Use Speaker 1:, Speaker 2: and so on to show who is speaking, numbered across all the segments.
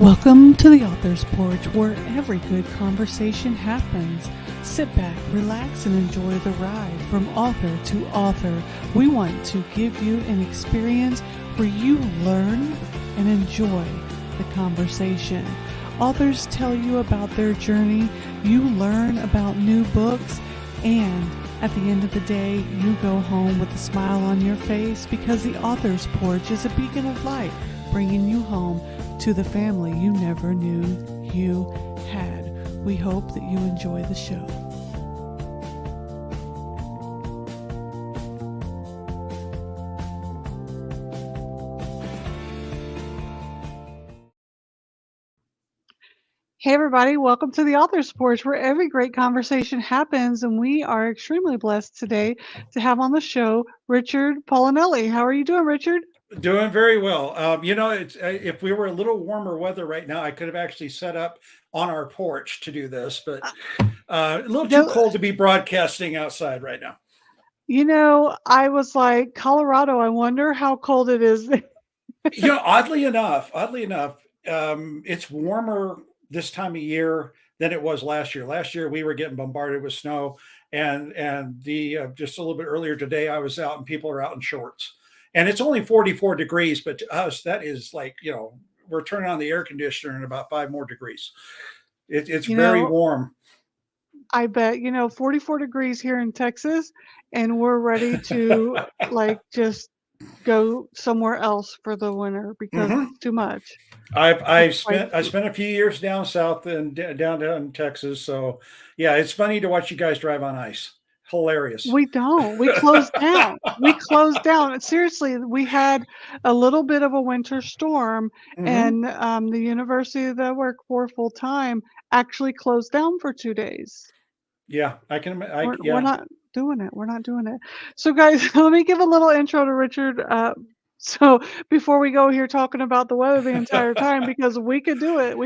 Speaker 1: Welcome to the Author's Porch, where every good conversation happens. Sit back, relax, and enjoy the ride from author to author. We want to give you an experience where you learn and enjoy the conversation. Authors tell you about their journey, you learn about new books, and at the end of the day, you go home with a smile on your face because the Author's Porch is a beacon of light, bringing you home to the family you never knew you had. We hope that you enjoy the show. Hey everybody, welcome to the Author's Porch, where every great conversation happens, and we are extremely blessed today to have on the show Richard Paolinelli. How are you doing, Richard?
Speaker 2: Doing very well. If we were a little warmer weather right now, I could have actually set up on our porch to do this, but a little too cold to be broadcasting outside right now.
Speaker 1: You know, I was like, Colorado, I wonder how cold it is.
Speaker 2: Oddly enough, it's warmer this time of year than it was last year. Last year we were getting bombarded with snow, and the just a little bit earlier today, I was out and people are out in shorts. And it's only 44 degrees, but to us, that is like, we're turning on the air conditioner in about 5 more degrees. It's very warm.
Speaker 1: I bet, 44 degrees here in Texas, and we're ready to just go somewhere else for the winter because it's too much.
Speaker 2: I spent a few years down south and down in Texas. So yeah, it's funny to watch you guys drive on ice. Hilarious.
Speaker 1: We don't. We closed down. We closed down. Seriously, we had a little bit of a winter storm, and the university that I work for full time actually closed down for 2 days.
Speaker 2: Yeah,
Speaker 1: We're not doing it. We're not doing it. So, guys, let me give a little intro to Richard. So before we go here talking about the weather the entire time, because we could do it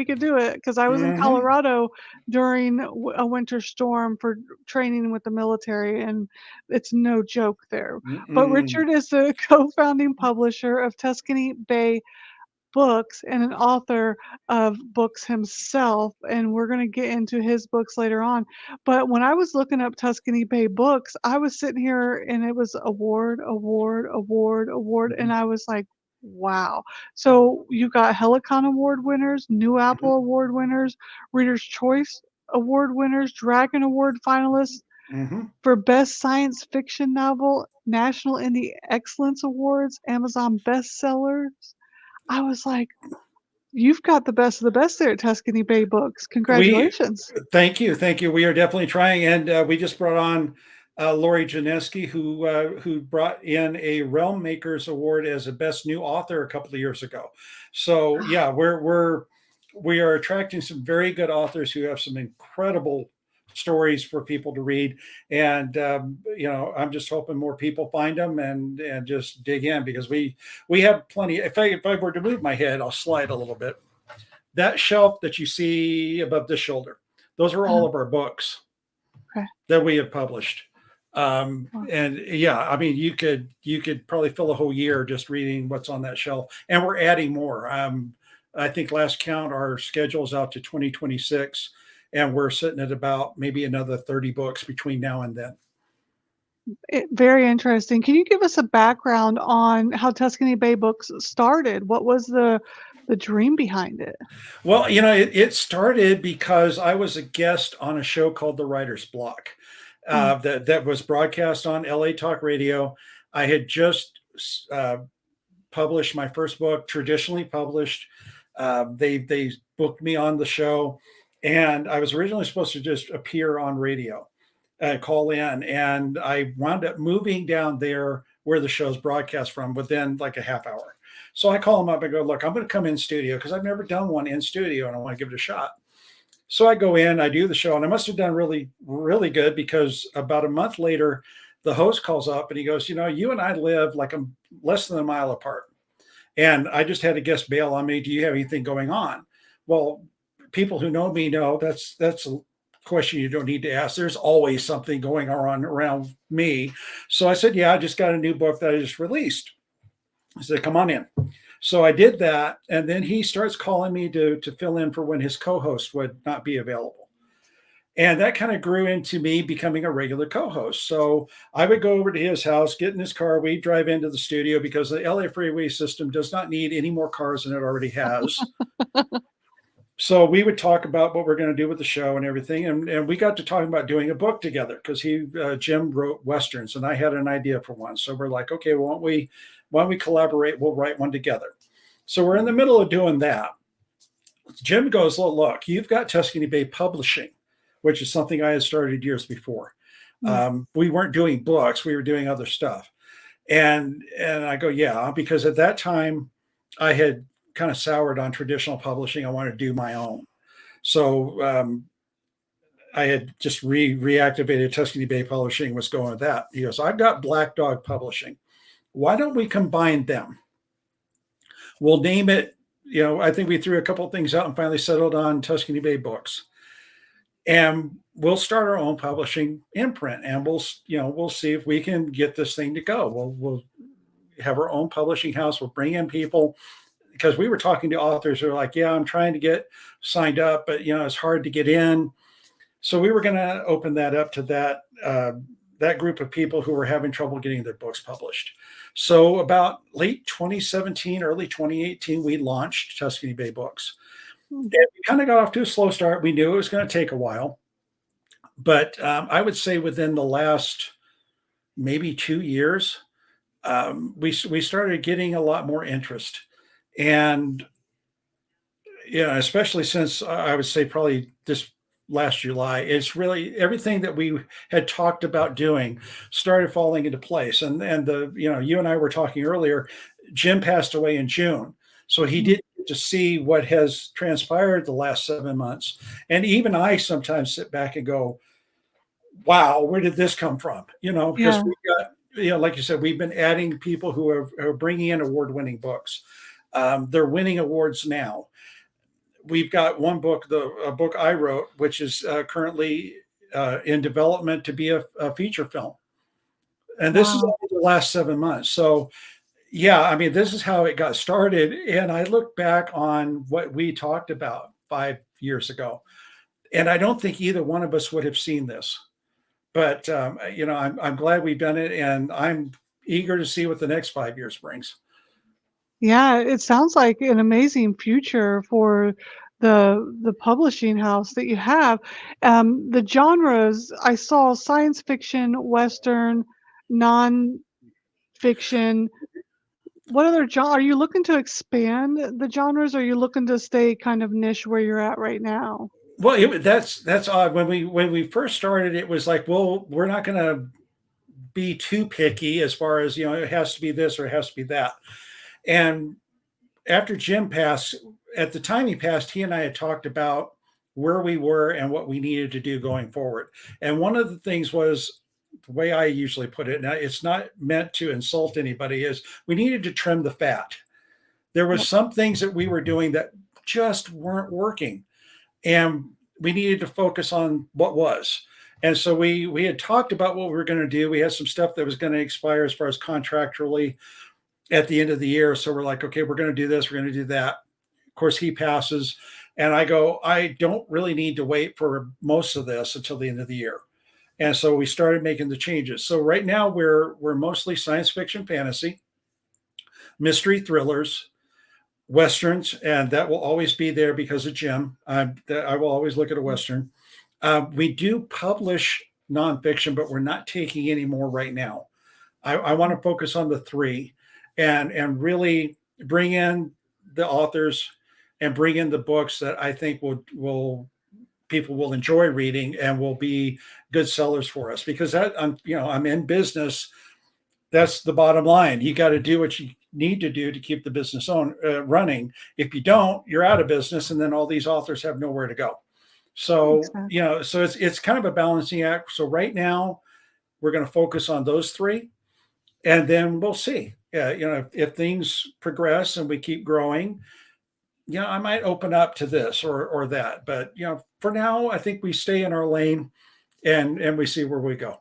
Speaker 1: because I was in Colorado during a winter storm for training with the military, and it's no joke there. But Richard is the co-founding publisher of Tuscany Bay Books and an author of books himself, and we're going to get into his books later on. But when I was looking up Tuscany Bay Books, I was sitting here and it was award, and I was like, wow. So you got Helicon Award winners, New Apple Award winners, Reader's Choice Award winners, Dragon Award finalists for Best Science Fiction Novel, National Indie Excellence Awards, Amazon bestsellers. I was like, you've got the best of the best there at Tuscany Bay Books. Congratulations.
Speaker 2: Thank you. We are definitely trying. And we just brought on Lori Janeski, who brought in a Realm Makers Award as a best new author a couple of years ago. So yeah, we are attracting some very good authors who have some incredible stories for people to read, and I'm just hoping more people find them and just dig in, because we have plenty. If I were to move my head, I'll slide a little bit. That shelf that you see above the shoulder, those are all of our books that we have published. And yeah, I mean, you could probably fill a whole year just reading what's on that shelf, and we're adding more. I think last count our schedule is out to 2026. And we're sitting at about maybe another 30 books between now and then.
Speaker 1: Very interesting. Can you give us a background on how Tuscany Bay Books started? What was the dream behind it?
Speaker 2: Well, it started because I was a guest on a show called The Writer's Block that was broadcast on LA Talk Radio. I had just published my first book, traditionally published. They booked me on the show. And I was originally supposed to just appear on radio, call in, and I wound up moving down there where the show's broadcast from within like a half hour. So I call them up and go, look, I'm going to come in studio because I've never done one in studio and I want to give it a shot. So I go in, I do the show, and I must have done really, really good, because about a month later, the host calls up and he goes, you and I live like less than a mile apart. And I just had a guest bail on me. Do you have anything going on? Well, people who know me know that's a question you don't need to ask. There's always something going on around me. So I said, yeah, I just got a new book that I just released. I said, come on in. So I did that, and then he starts calling me to fill in for when his co-host would not be available. And that kind of grew into me becoming a regular co-host. So I would go over to his house, get in his car, we'd drive into the studio because the LA freeway system does not need any more cars than it already has. So we would talk about what we're going to do with the show and everything. And we got to talking about doing a book together because Jim wrote Westerns and I had an idea for one. So we're like, okay, well, why don't we collaborate? We'll write one together. So we're in the middle of doing that. Jim goes, well, look, you've got Tuscany Bay Publishing, which is something I had started years before. We weren't doing books, we were doing other stuff. And I go, yeah, because at that time I had kind of soured on traditional publishing. I wanted to do my own. So I had just reactivated Tuscany Bay Publishing, was going with that. He goes, I've got Black Dog Publishing. Why don't we combine them? We'll name it, I think we threw a couple of things out and finally settled on Tuscany Bay Books. And we'll start our own publishing imprint, and we'll see if we can get this thing to go. We'll have our own publishing house. We'll bring in people, because we were talking to authors who are like, yeah, I'm trying to get signed up, but it's hard to get in. So we were going to open that up to that group of people who were having trouble getting their books published. So about late 2017, early 2018, we launched Tuscany Bay Books. And we kind of got off to a slow start. We knew it was going to take a while, but I would say within the last maybe 2 years, we started getting a lot more interest. And especially since I would say probably this last July, it's really everything that we had talked about doing started falling into place. And you and I were talking earlier, Jim passed away in June. So he didn't get to see what has transpired the last 7 months. And even I sometimes sit back and go, wow, where did this come from? Because we got, like you said, we've been adding people who are bringing in award-winning books. They're winning awards now. We've got one book, a book I wrote, which is currently in development to be a feature film. And this is only the last 7 months. So yeah, I mean, this is how it got started. And I look back on what we talked about 5 years ago, and I don't think either one of us would have seen this. But, I'm glad we've done it, and I'm eager to see what the next 5 years brings.
Speaker 1: Yeah, it sounds like an amazing future for the publishing house that you have. The genres, I saw science fiction, Western, non-fiction. What other genre are you looking to expand the genres, or are you looking to stay kind of niche where you're at right now?
Speaker 2: Well, that's odd. When we first started, it was like, well, we're not going to be too picky as far as it has to be this or it has to be that. And after Jim passed, at the time he passed, he and I had talked about where we were and what we needed to do going forward. And one of the things was, the way I usually put it, now it's not meant to insult anybody, is we needed to trim the fat. There was some things that we were doing that just weren't working, and we needed to focus on what was. And so we had talked about what we were going to do. We had some stuff that was going to expire as far as contractually at the end of the year. So we're like, okay, we're going to do this, we're going to do that. Of course, he passes, and I go, I don't really need to wait for most of this until the end of the year. And so we started making the changes. So right now we're mostly science fiction, fantasy, mystery, thrillers, Westerns, and that will always be there because of Jim. I will always look at a Western. We do publish nonfiction, but we're not taking any more right now. I want to focus on the three and really bring in the authors and bring in the books that I think will people will enjoy reading and will be good sellers for us, because that I'm in business. That's the bottom line. You got to do what you need to do to keep the business running. If you don't, you're out of business, and then all these authors have nowhere to go. So so it's kind of a balancing act. So right now we're going to focus on those three, and then we'll see. If things progress and we keep growing, I might open up to this or that. But for now, I think we stay in our lane and we see where we go.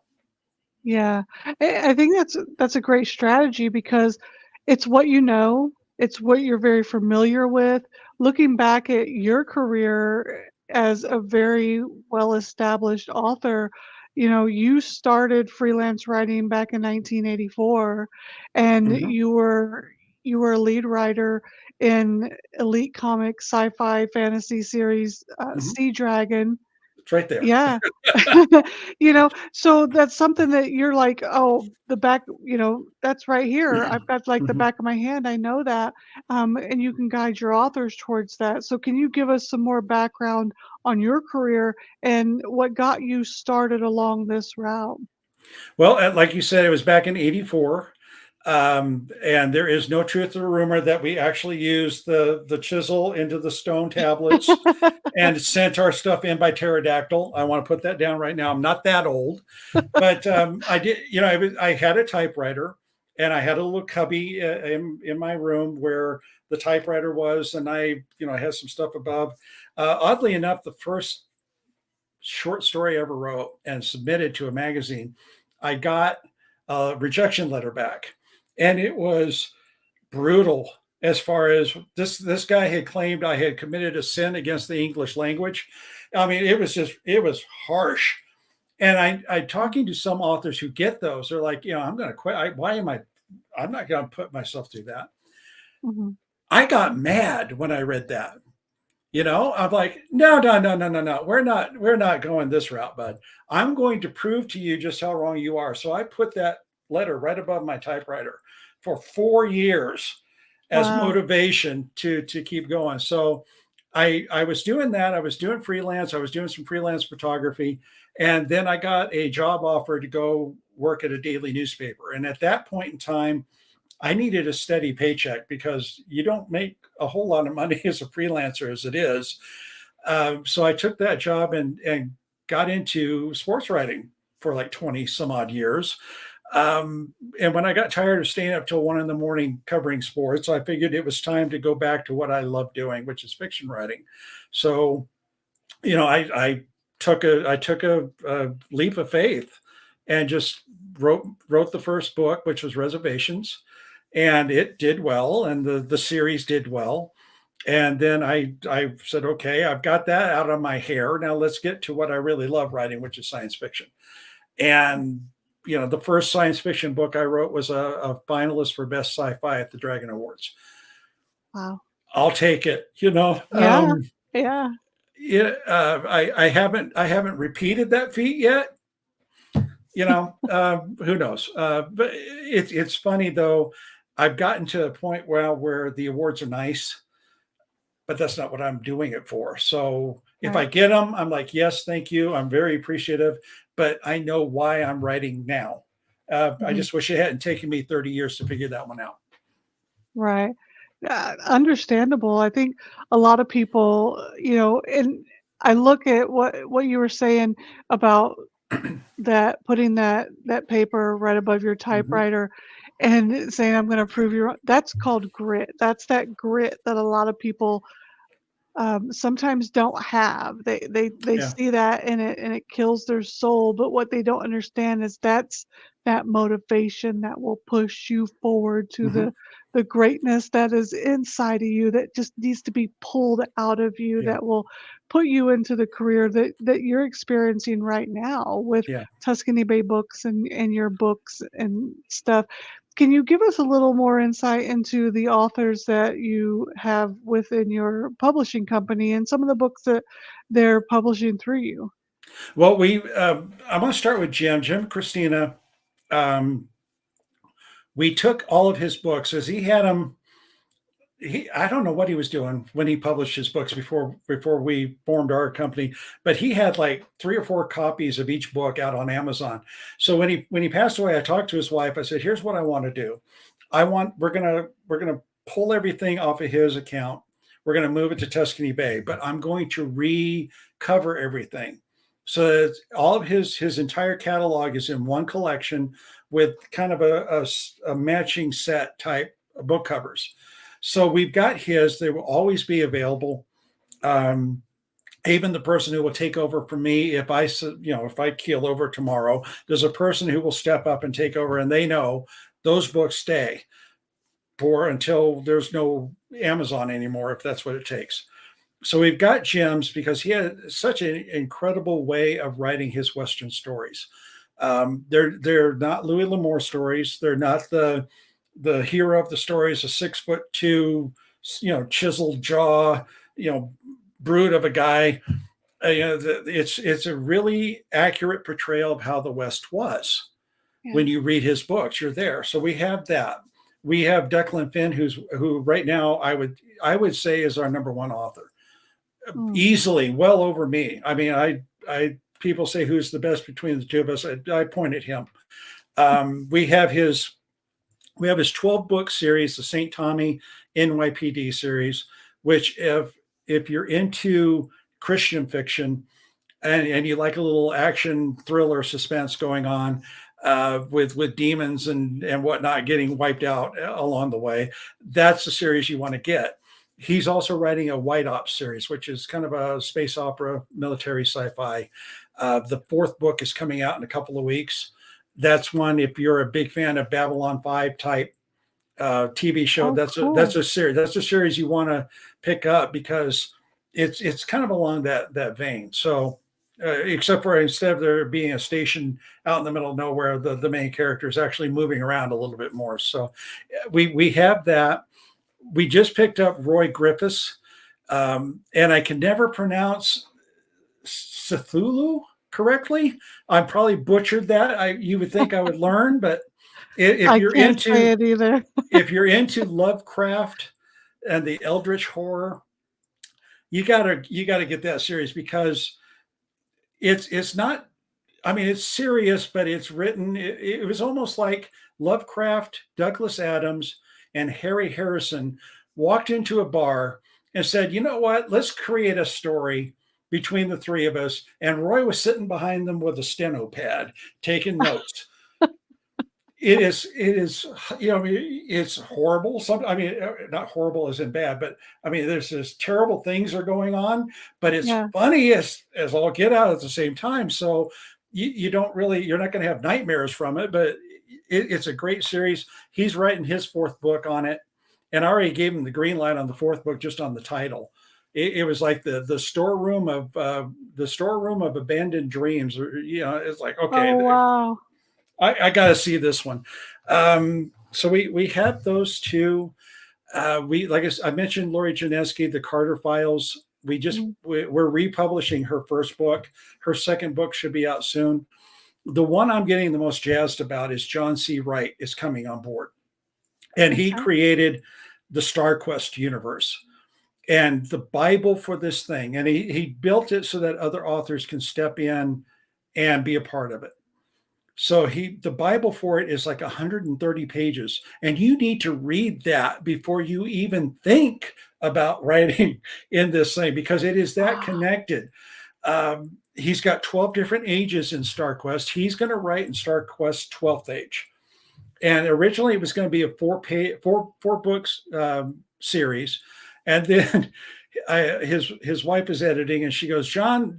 Speaker 1: Yeah, I think that's a great strategy because it's what you know. it's what you're very familiar with. Looking back at your career as a very well-established author, you know, you started freelance writing back in 1984, and
Speaker 2: Mhm,
Speaker 1: you were a lead writer in elite comic sci-fi fantasy series,
Speaker 2: mhm.
Speaker 1: Seadragon.
Speaker 2: It's right there.
Speaker 1: Yeah. You know, so that's something that you're like, "Oh, the back," you know, "that's right here. I've got, like, the
Speaker 2: Mhm.
Speaker 1: back of my hand. I know that." And you can guide your authors towards that. So can you give us some more background on your career and what got you started along this route?
Speaker 2: Well, like you said, it was back in '84, and there is no truth to the rumor that we actually used the chisel into the stone tablets and sent our stuff in by pterodactyl. I want to put that down right now. I'm not that old, but I did. You know, I had a typewriter, and I had a little cubby in my room where the typewriter was, and I had some stuff above. Oddly enough, the first short story I ever wrote and submitted to a magazine, I got a rejection letter back, and it was brutal. As far as this guy had claimed I had committed a sin against the English language. I mean, it was harsh. And I talking to some authors who get those, they're like, I'm going to quit. Why am I? I'm not going to put myself through that.
Speaker 1: Mhm.
Speaker 2: I got mad when I read that. I'm like, no, no, no, no, no, no. We're not going this route, bud. I'm going to prove to you just how wrong you are. So I put that letter right above my typewriter for 4 years as
Speaker 1: Wow.
Speaker 2: motivation to keep going. So I was doing that. I was doing freelance. I was doing some freelance photography, and then I got a job offer to go work at a daily newspaper. And at that point in time, I needed a steady paycheck because you don't make a whole lot of money as a freelancer as it is. So I took that job and got into sports writing for like 20 some odd years. And when I got tired of staying up till 1 in the morning covering sports, I figured it was time to go back to what I love doing, which is fiction writing. So, I took a leap of faith and just wrote the first book, which was Reservations, and it did well, and the series did well. And then I said, okay, I've got that out of my hair. Now let's get to what I really love writing, which is science fiction. And the first science fiction book I wrote was a finalist for best sci-fi at the Dragon Awards.
Speaker 1: Wow.
Speaker 2: I'll take it.
Speaker 1: Yeah. Yeah.
Speaker 2: Yeah, I haven't repeated that feat yet. Who knows? But it's funny though. I've gotten to a point where the awards are nice, but that's not what I'm doing it for. So if I
Speaker 1: Right.
Speaker 2: get them, I'm like, yes, thank you. I'm very appreciative, but I know why I'm writing now. I
Speaker 1: Mhm.
Speaker 2: just wish it hadn't taken me 30 years to figure that one out.
Speaker 1: Right. Understandable. I think a lot of people, and I look at what you were saying about that putting that paper right above your
Speaker 2: Mhm.
Speaker 1: typewriter and saying, "I'm gonna prove you wrong." That's called grit. That's that grit that a lot of people sometimes don't have. They
Speaker 2: Yeah.
Speaker 1: see that and it kills their soul, but what they don't understand is that's that motivation that will push you forward to
Speaker 2: Mhm.
Speaker 1: the greatness that is inside of you that just needs to be pulled out of you
Speaker 2: Yeah.
Speaker 1: that will put you into the career that you're experiencing right now with
Speaker 2: Yeah.
Speaker 1: Tuscany Bay Books and your books and stuff. Can you give us a little more insight into the authors that you have within your publishing company and some of the books that they're publishing through you?
Speaker 2: Well, I'm going to start with Jim Christina. Um, we took all of his books as he had them. I don't know what he was doing when he published his books before we formed our company, but he had like 3 or 4 copies of each book out on Amazon. So when he passed away, I talked to his wife. I said, "Here's what I want to do. We're gonna pull everything off of his account. We're gonna move it to Tuscany Bay, but I'm going to recover everything. So that all of his entire catalog is in one collection with kind of a matching set type book covers. So we've got his. They will always be available. Um, Even the person who will take over for me if I keel over tomorrow, there's a person who will step up and take over, and they know those books stay. for until there's no Amazon anymore, if that's what it takes. So we've got gems because he had such an incredible way of writing his Western stories. They're not Louis L'Amour stories. They're not the hero of the story is a 6'2", chiseled jaw, brute of a guy. It's a really accurate portrayal of how the West was.
Speaker 1: Yeah.
Speaker 2: When you read his books, you're there. So we have that. We have Declan Finn, who right now I would say is our number one author, easily, well over me. I mean, I people say who's the best between the two of us. I point at him. We have his 12-book series, the St. Tommy NYPD series, which if you're into Christian fiction and you like a little action thriller suspense going on, with demons and whatnot getting wiped out along the way, that's the series you want to get. He's also writing a White Ops series, which is kind of a space opera, military sci-fi. The 4th book is coming out in a couple of weeks. That's one, if you're a big fan of Babylon 5 type TV show, that's a series. That's a series you want to pick up because it's kind of along that vein. So except for instead of there being a station out in the middle of nowhere, the main character is actually moving around a little bit more. So we have that. We just picked up Roy Griffiths, and I can never pronounce Cthulhu correctly. I probably butchered that. You would think I would learn, but if you're into
Speaker 1: say it either.
Speaker 2: if you're into Lovecraft and the Eldritch horror, you gotta get that series because it's not, I mean, it's serious, but it's written, it was almost like Lovecraft, Douglas Adams, and Harry Harrison walked into a bar and said, you know what, let's create a story between the three of us. And Roy was sitting behind them with a steno pad, taking notes. It is, it's horrible. Not horrible as in bad, but I mean, there's this terrible things are going on, but it's funny as all get out at the same time. So you're not going to have nightmares from it, but it's a great series. He's writing his 4th book on it, and I already gave him the green light on the 4th book just on the title. It was like the storeroom of abandoned dreams. It's like, okay,
Speaker 1: oh, wow.
Speaker 2: I got to see this one. So we have those two. Like I mentioned, Lori Janeski, the Carter Files. We're republishing her 1st book. Her 2nd book should be out soon. The one I'm getting the most jazzed about is John C. Wright is coming on board, and he created the StarQuest universe and the Bible for this thing, and he built it so that other authors can step in and be a part of it. So the Bible for it is like 130 pages, and you need to read that before you even think about writing in this thing because it is that connected. He's got 12 different ages in StarQuest. He's going to write in StarQuest 12th age, and originally it was going to be a four books series, and then his wife is editing, and she goes, John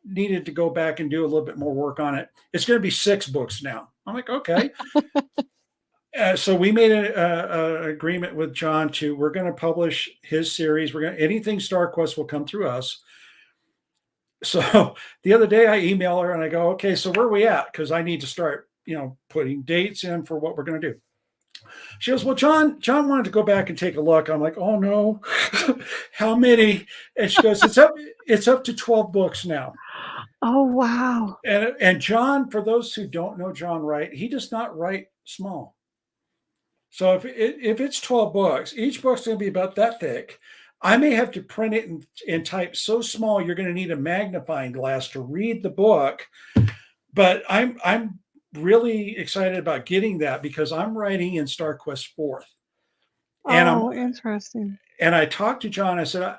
Speaker 2: needed to go back and do a little bit more work on it. It's going to be 6 books now. I'm like, okay. So we made an agreement with John we're going to publish his series. Anything StarQuest will come through us. So the other day I email her and I go, okay, so where are we at? Because I need to start, putting dates in for what we're going to do. She goes, well, John wanted to go back and take a look. I'm like, oh no, how many? And she goes, it's up to 12 books now.
Speaker 1: Oh, wow.
Speaker 2: And John, for those who don't know John Wright, he does not write small. So if it's 12 books, each book's going to be about that thick. I may have to print it and type so small you're going to need a magnifying glass to read the book. But I'm really excited about getting that because I'm writing in StarQuest 4th.
Speaker 1: And interesting.
Speaker 2: And I talked to John. I said,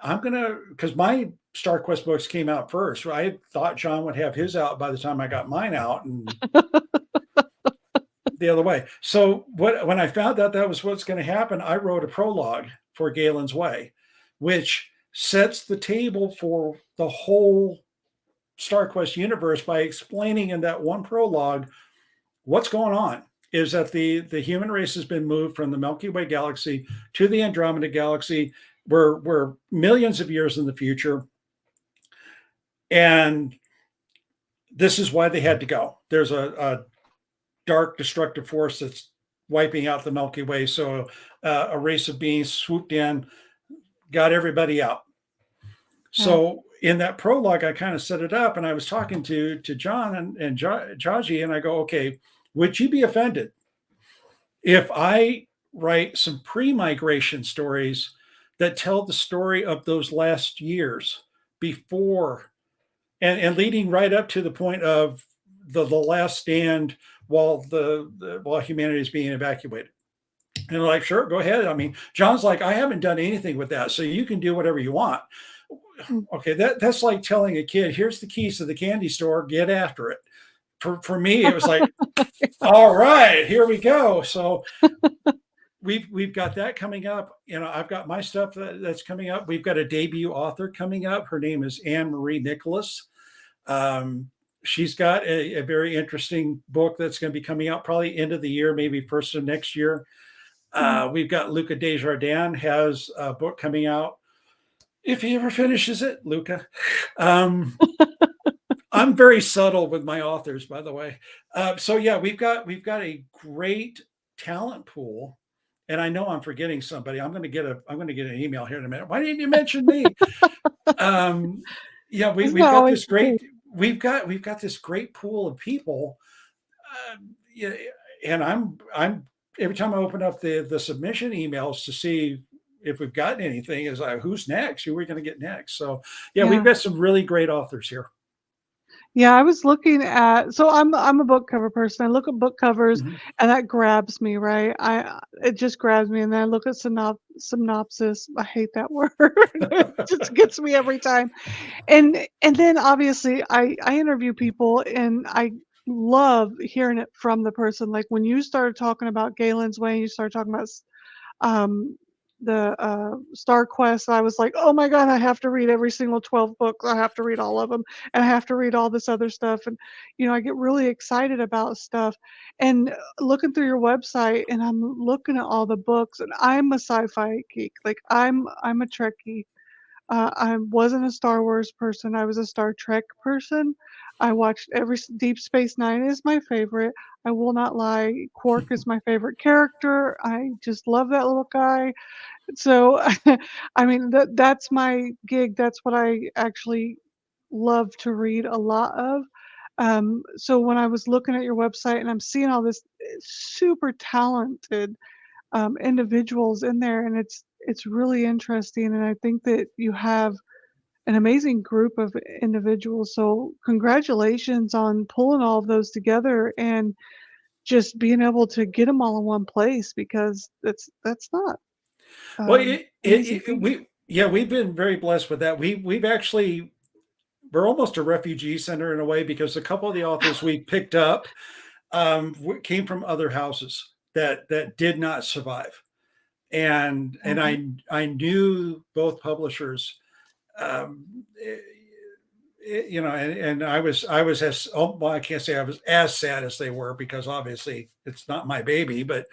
Speaker 2: because my StarQuest books came out first. I thought John would have his out by the time I got mine out, and the other way. So when I found out that was what's going to happen, I wrote a prologue for Galen's Way, which sets the table for the whole StarQuest universe by explaining in that one prologue what's going on. is that the human race has been moved from the Milky Way galaxy to the Andromeda galaxy. We're millions of years in the future, and this is why they had to go. There's a dark, destructive force that's wiping out the Milky Way. So a race of beings swooped in, got everybody out.
Speaker 1: Yeah.
Speaker 2: So in that prologue, I kind of set it up, and I was talking to John and Jaji, and I go, okay, would you be offended if I write some pre-migration stories that tell the story of those last years before and leading right up to the point of the last stand while while humanity is being evacuated? And they're like, sure, go ahead. I mean, John's like, I haven't done anything with that, so you can do whatever you want.
Speaker 1: Mm.
Speaker 2: Okay, that's like telling a kid, here's the keys to the candy store, get after it. For me, it was like, all right, here we go. So we've got that coming up. You know, I've got my stuff that's coming up. We've got a debut author coming up. Her name is Anne Marie Nicholas. She's got a very interesting book that's going to be coming out probably end of the year, maybe first of next year. We've got Luca Desjardins has a book coming out. If he ever finishes it, Luca. I'm very subtle with my authors, by the way. So yeah, we've got a great talent pool, and I know I'm forgetting somebody. I'm going to get an email here in a minute. Why didn't you mention me? Yeah,
Speaker 1: Isn't
Speaker 2: we've
Speaker 1: that
Speaker 2: got
Speaker 1: always
Speaker 2: this
Speaker 1: the case?
Speaker 2: great this great pool of people. Yeah, and I'm every time I open up the submission emails to see if we've gotten anything, is like, who's next? Who are we going to get next? So yeah, we've
Speaker 1: Yeah.
Speaker 2: got some really great authors here.
Speaker 1: Yeah, I was looking at, so I'm a book cover person. I look at book covers
Speaker 2: Mhm.
Speaker 1: and that grabs me, right? It just grabs me, and then I look at synopsis. I hate that word. It just gets me every time. And then obviously I interview people, and I love hearing it from the person. Like when you started talking about Galen's Way, you started talking about um, the Star Quest, I was like, oh my God, I have to read every single 12 books. I have to read all of them, and I have to read all this other stuff. And, I get really excited about stuff. And looking through your website, and I'm looking at all the books, and I'm a sci-fi geek. Like I'm a Trekkie. I wasn't a Star Wars person. I was a Star Trek person. I watched Deep Space Nine is my favorite. I will not lie. Quark is my favorite character. I just love that little guy. So, I mean, that's my gig. That's what I actually love to read a lot of. So when I was looking at your website and I'm seeing all this super talented individuals in there, and it's really interesting. And I think that you have an amazing group of individuals. So congratulations on pulling all of those together and just being able to get them all in one place, because that's not
Speaker 2: Well,
Speaker 1: an easy feat.
Speaker 2: we've been very blessed with that. We've actually we're almost a refugee center in a way, because a couple of the authors we picked up came from other houses that did not survive, and
Speaker 1: Yeah.
Speaker 2: I knew both publishers. Um, and I was as, oh, well, I can't say I was as sad as they were, because obviously it's not my baby, but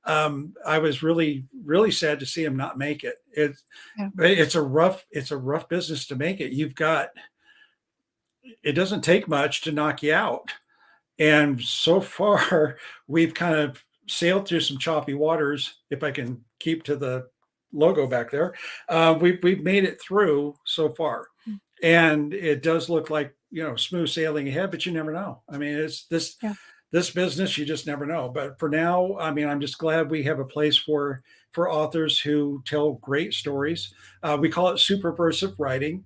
Speaker 2: I was really really sad to see him not make it.
Speaker 1: Yeah.
Speaker 2: It's a rough business to make it. It doesn't take much to knock you out. And so far, we've kind of sailed through some choppy waters, if I can keep to the logo back there. We've made it through so far,
Speaker 1: Mm.
Speaker 2: and it does look like, smooth sailing ahead. But you never know. I mean, it's
Speaker 1: Yeah.
Speaker 2: this business, you just never know. But for now, I mean, I'm just glad we have a place for authors who tell great stories. We call it superversive writing.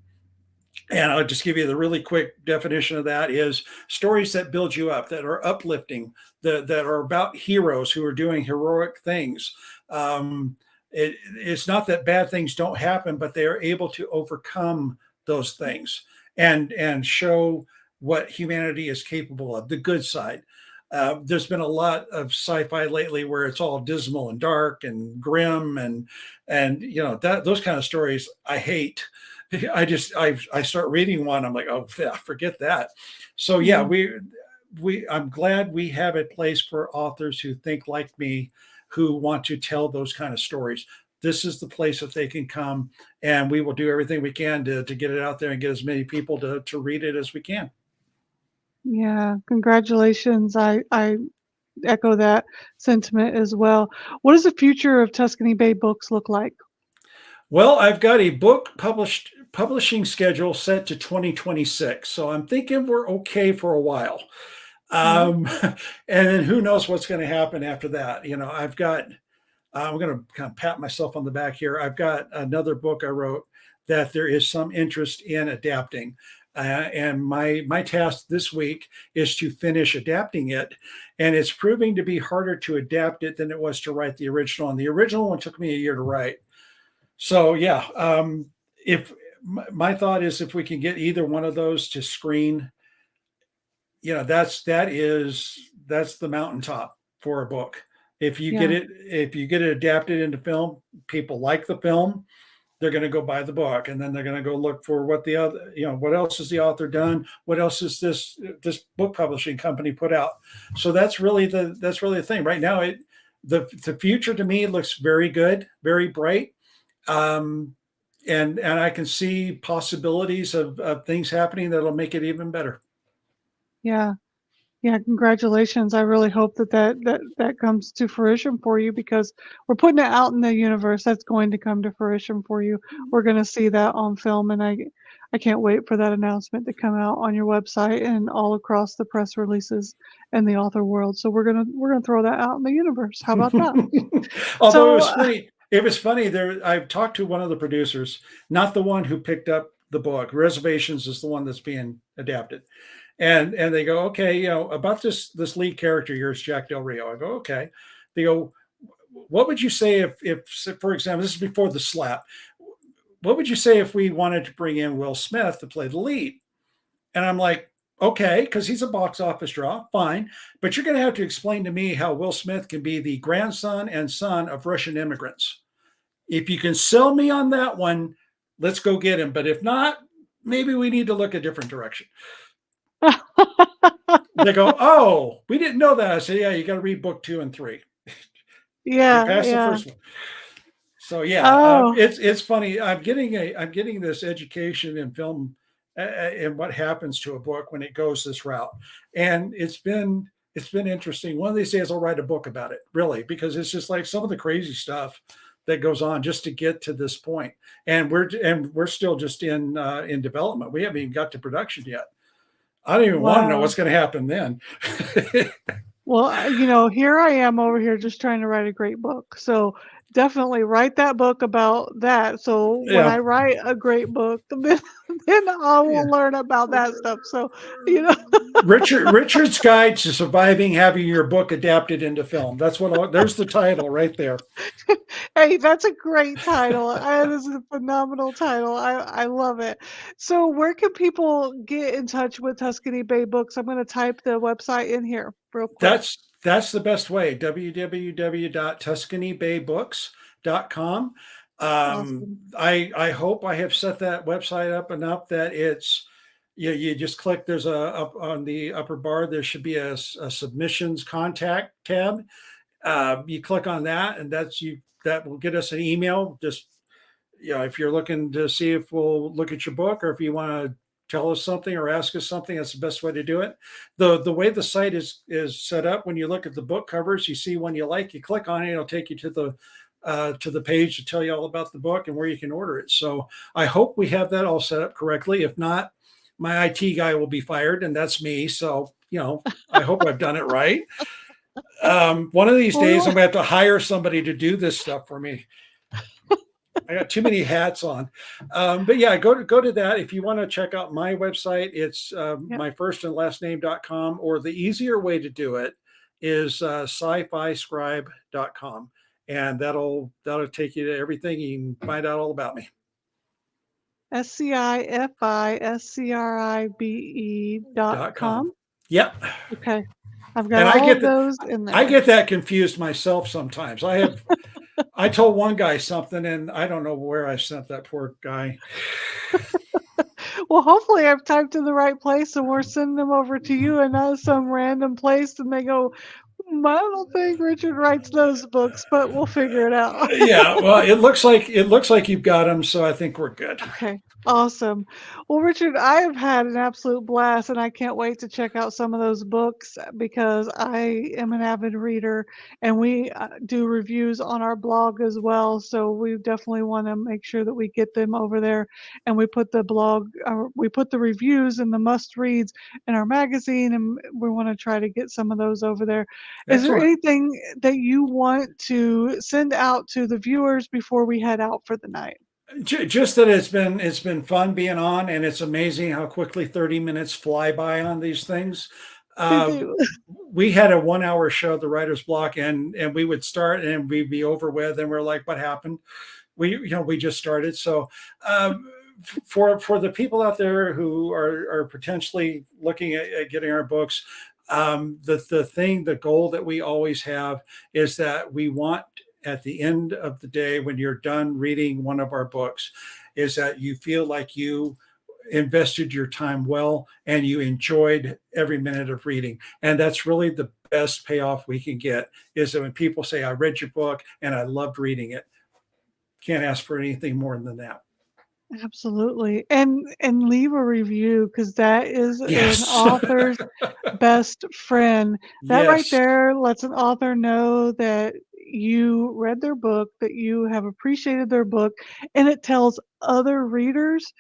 Speaker 2: And I'll just give you the really quick definition of that: is stories that build you up, that are uplifting, that are about heroes who are doing heroic things. It's not that bad things don't happen, but they are able to overcome those things and show what humanity is capable of, the good side. There's been a lot of sci-fi lately where it's all dismal and dark and grim, and that those kind of stories I hate. I start reading one, I'm like, oh yeah, forget that. So yeah,
Speaker 1: Yeah.
Speaker 2: I'm glad we have a place for authors who think like me, who want to tell those kind of stories. This is the place that they can come, and we will do everything we can to get it out there and get as many people to read it as we can.
Speaker 1: Yeah, congratulations. I echo that sentiment as well. What does the future of Tuscany Bay Books look like?
Speaker 2: Well, I've got a book publishing schedule set to 2026, so I'm thinking we're okay for a while.
Speaker 1: Yeah.
Speaker 2: Um, and then who knows what's going to happen after that? I'm going to kind of pat myself on the back here. I've got another book I wrote that there is some interest in adapting. And my task this week is to finish adapting it. And it's proving to be harder to adapt it than it was to write the original. And the original one took me a year to write. So yeah, if my thought is if we can get either one of those to screen, that's the mountaintop for a book. If you get
Speaker 1: Yeah.
Speaker 2: it adapted into film, people like the film, they're going to go buy the book, and then they're going to go look for what the other, what else has the author done? What else is this book publishing company put out? So that's really the thing right now. The future to me looks very good, very bright. And I can see possibilities of things happening that'll make it even better.
Speaker 1: Yeah. Yeah, congratulations. I really hope that comes to fruition for you because we're putting it out in the universe. That's going to come to fruition for you. We're going to see that on film, and I can't wait for that announcement to come out on your website and all across the press releases and the author world. So we're gonna throw that out in the universe. How about that?
Speaker 2: Although it
Speaker 1: So
Speaker 2: was funny, there. I've talked to one of the producers, not the one who picked up the book. Reservations is the one that's being adapted, and they go, okay, about this lead character, yours, Jack Del Rio. I go, okay. They go, what would you say if for example, this is before the slap. What would you say if we wanted to bring in Will Smith to play the lead? And I'm like, okay, because he's a box office draw, fine. But you're going to have to explain to me how Will Smith can be the grandson and son of Russian immigrants. If you can sell me on that one, let's go get him. But if not, maybe we need to look a different direction. They go, oh, we didn't know that. I said, yeah, you got to read book 2 and 3. Get
Speaker 1: yeah,
Speaker 2: past the
Speaker 1: yeah.
Speaker 2: first one. So yeah,
Speaker 1: Oh,
Speaker 2: it's funny. I'm getting this education in film and what happens to a book when it goes this route, and it's been interesting. One of these days I'll write a book about it, really, because it's just like some of the crazy stuff that goes on just to get to this point, and we're still just in development. We haven't even got to production yet. I don't even want to know
Speaker 1: wow.
Speaker 2: what's going to happen then.
Speaker 1: Well, here I am over here just trying to write a great book. So definitely write that book about that. So when
Speaker 2: Yeah.
Speaker 1: I write a great book, then I
Speaker 2: Yeah.
Speaker 1: will learn about that stuff. So, you know,
Speaker 2: Richard's Guide to Surviving Having Your Book Adapted into Film. There's the title right there.
Speaker 1: hey, that's a great title. This is a phenomenal title. I love it. So where can people get in touch with Tuscany Bay Books? I'm going to type the website in here real quick.
Speaker 2: That's the best way. www.tuscanybaybooks.com.
Speaker 1: Awesome.
Speaker 2: I hope I have set that website up enough that it's you just click. There's up on the upper bar. There should be a submissions contact tab. You click on that, and that will get us an email. Just if you're looking to see if we'll look at your book, or if you want to tell us something or ask us something, that's the best way to do it. The way the site is set up, when you look at the book covers, you see one you like, you click on it, it'll take you to the page to tell you all about the book and where you can order it. So I hope we have that all set up correctly. If not, my IT guy will be fired, and that's me. So I hope I've done it right. One of these days I'm gonna have to hire somebody to do this stuff for me. I got too many hats on. But yeah, go to that. If you want to check out my website, it's my first and last name.com, or the easier way to do it is sci-fi-scribe.com. And that'll take you to everything. You can find out all about me.
Speaker 1: SCIFISCRIBE.com.
Speaker 2: Yep.
Speaker 1: Okay. I've got
Speaker 2: And
Speaker 1: all of those in
Speaker 2: I
Speaker 1: there.
Speaker 2: get that confused myself sometimes. I told one guy something, and I don't know where I sent that poor guy.
Speaker 1: Well, hopefully I've typed in the right place and we're sending them over to you and not some random place and they go, I don't think Richard writes those books, but we'll figure it out.
Speaker 2: Yeah, well, it looks like you've got them, so I think we're good.
Speaker 1: Okay, awesome. Well, Richard, I have had an absolute blast, and I can't wait to check out some of those books because I am an avid reader, and we do reviews on our blog as well. So we definitely want to make sure that we get them over there, and we put the reviews and the must reads in our magazine, and we want to try to get some of those over there. Is there
Speaker 2: Excellent.
Speaker 1: anything that you want to send out to the viewers before we head out for the night?
Speaker 2: Just that it's been fun being on, and it's amazing how quickly 30 minutes fly by on these things.
Speaker 1: They
Speaker 2: Uh,
Speaker 1: do.
Speaker 2: we had a 1 hour show, the writer's block, and we would start and we'd be over with, and we're like, what happened? We just started. So for the people out there who are potentially looking at getting our books, the goal that we always have is that we want at the end of the day when you're done reading one of our books is that you feel like you invested your time well and you enjoyed every minute of reading, and that's really the best payoff we can get is that when people say I read your book and I loved reading it. Can't ask for anything more than that.
Speaker 1: Absolutely, and leave a review because that is an
Speaker 2: Yes.
Speaker 1: author's best friend. That right
Speaker 2: Yes.
Speaker 1: there lets an author know that you read their book, that you have appreciated their book, and it tells other readers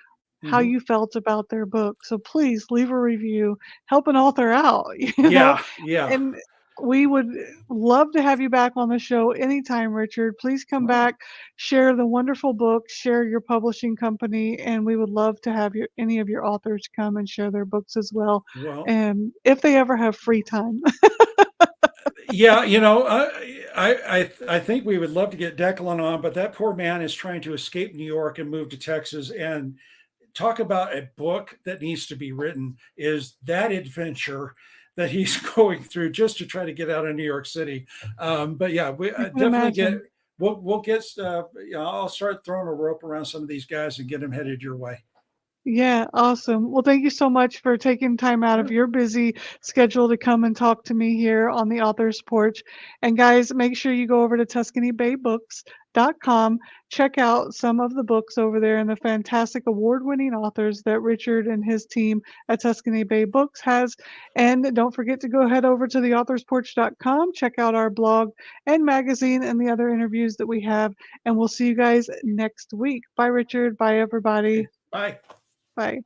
Speaker 1: how
Speaker 2: Mhm.
Speaker 1: you felt about their book. So please leave a review, help an author out, you know?
Speaker 2: Yeah, yeah.
Speaker 1: And we would love to have you back on the show anytime, Richard. Please come
Speaker 2: Well,
Speaker 1: back, share the wonderful book, share your publishing company, and we would love to have any of your authors come and share their books as well.
Speaker 2: well,
Speaker 1: And if they ever have free time.
Speaker 2: yeah, I think we would love to get Declan on, but that poor man is trying to escape New York and move to Texas. And talk about a book that needs to be written is that adventure that he's going through just to try to get out of New York City. But yeah, we
Speaker 1: I can
Speaker 2: definitely get.
Speaker 1: imagine.
Speaker 2: We'll get. I'll start throwing a rope around some of these guys and get them headed your way.
Speaker 1: Yeah, awesome. Well, thank you so much for taking time out of
Speaker 2: Sure.
Speaker 1: your busy schedule to come and talk to me here on the author's porch. And guys, make sure you go over to TuscanyBayBooks.com. Check out some of the books over there and the fantastic award-winning authors that Richard and his team at Tuscany Bay Books has. And don't forget to go head over to theauthorsporch.com. Check out our blog and magazine and the other interviews that we have. And we'll see you guys next week. Bye, Richard. Bye, everybody.
Speaker 2: Bye.
Speaker 1: Bye.